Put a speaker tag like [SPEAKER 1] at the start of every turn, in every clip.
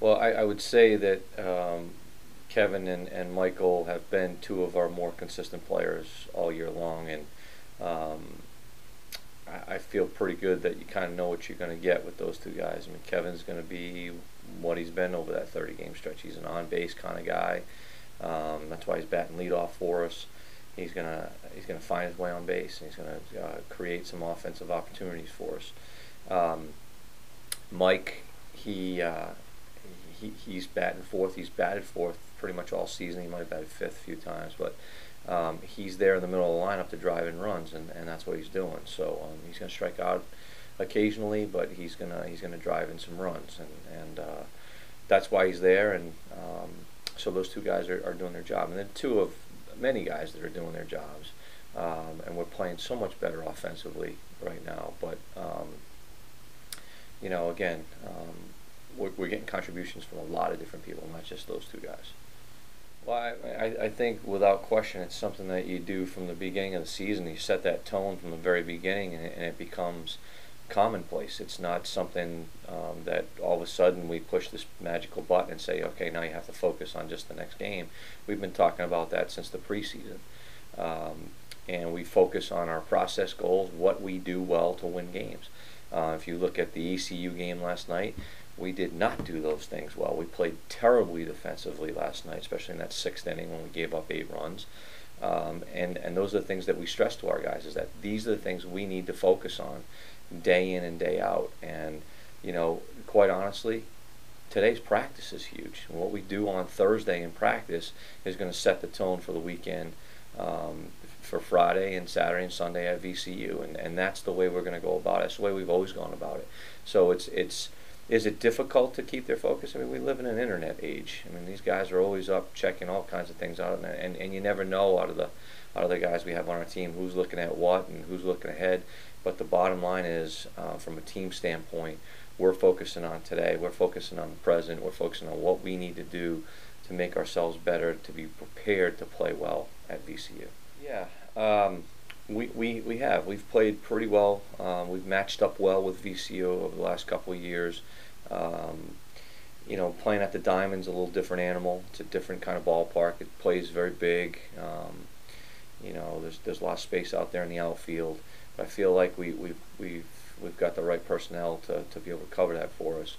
[SPEAKER 1] Well, I would say that Kevin and Michael have been two of our more consistent players all year long, and um, I feel pretty good that you kind of know what you're going to get with those two guys. I mean, Kevin's going to be what he's been over that 30-game stretch. He's an on-base kind of guy. That's why he's batting leadoff for us. He's gonna find his way on base, and he's gonna create some offensive opportunities for us. Um, Mike, he, uh, he's batting fourth. He's batted fourth pretty much all season. He might have batted fifth a few times, but he's there in the middle of the lineup to drive in runs, and that's what he's doing. So he's going to strike out occasionally, but he's gonna drive in some runs, and that's why he's there. And so those two guys are doing their job, and then two of many guys that are doing their jobs. And we're playing so much better offensively right now, but again, we're getting contributions from a lot of different people, not just those two guys. Well, I think without question it's something that you do from the beginning of the season. You set that tone from the very beginning, and it becomes commonplace. It's not something that all of a sudden we push this magical button and say, okay, now you have to focus on just the next game. We've been talking about that since the preseason. And we focus on our process goals, what we do well to win games. If you look at the ECU game last night, we did not do those things well. We played terribly defensively last night, especially in that sixth inning when we gave up 8 runs. And those are the things that we stress to our guys, is that these are the things we need to focus on day in and day out. And, quite honestly, today's practice is huge. And what we do on Thursday in practice is going to set the tone for the weekend, for Friday and Saturday and Sunday at VCU. And that's the way we're going to go about it. It's the way we've always gone about it. So is it difficult to keep their focus? I mean, we live in an internet age. I mean, these guys are always up checking all kinds of things out, and you never know out of the guys we have on our team who's looking at what and who's looking ahead. But the bottom line is, from a team standpoint, we're focusing on today. We're focusing on the present. We're focusing on what we need to do to make ourselves better, to be prepared to play well at VCU. Yeah. We have. We've played pretty well. We've matched up well with VCU over the last couple of years. Playing at the Diamond's a little different animal. It's a different kind of ballpark. It plays very big. There's a lot of space out there in the outfield. But I feel like we've got the right personnel to be able to cover that for us.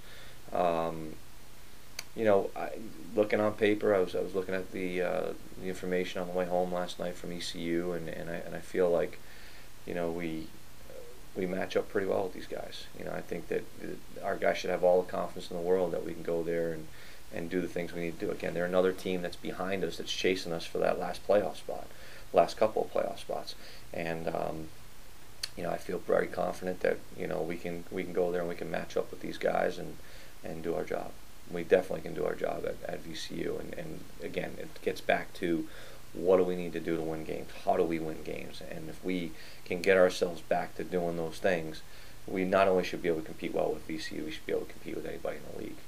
[SPEAKER 1] Looking on paper, I was looking at the information on the way home last night from ECU, and I feel like we match up pretty well with these guys. I think that our guys should have all the confidence in the world that we can go there and do the things we need to do. Again, they're another team that's behind us, that's chasing us for that last playoff spot, last couple of playoff spots, and I feel very confident that we can go there and we can match up with these guys and do our job. We definitely can do our job at VCU, and again, it gets back to what do we need to do to win games? How do we win games? And if we can get ourselves back to doing those things, we not only should be able to compete well with VCU, we should be able to compete with anybody in the league.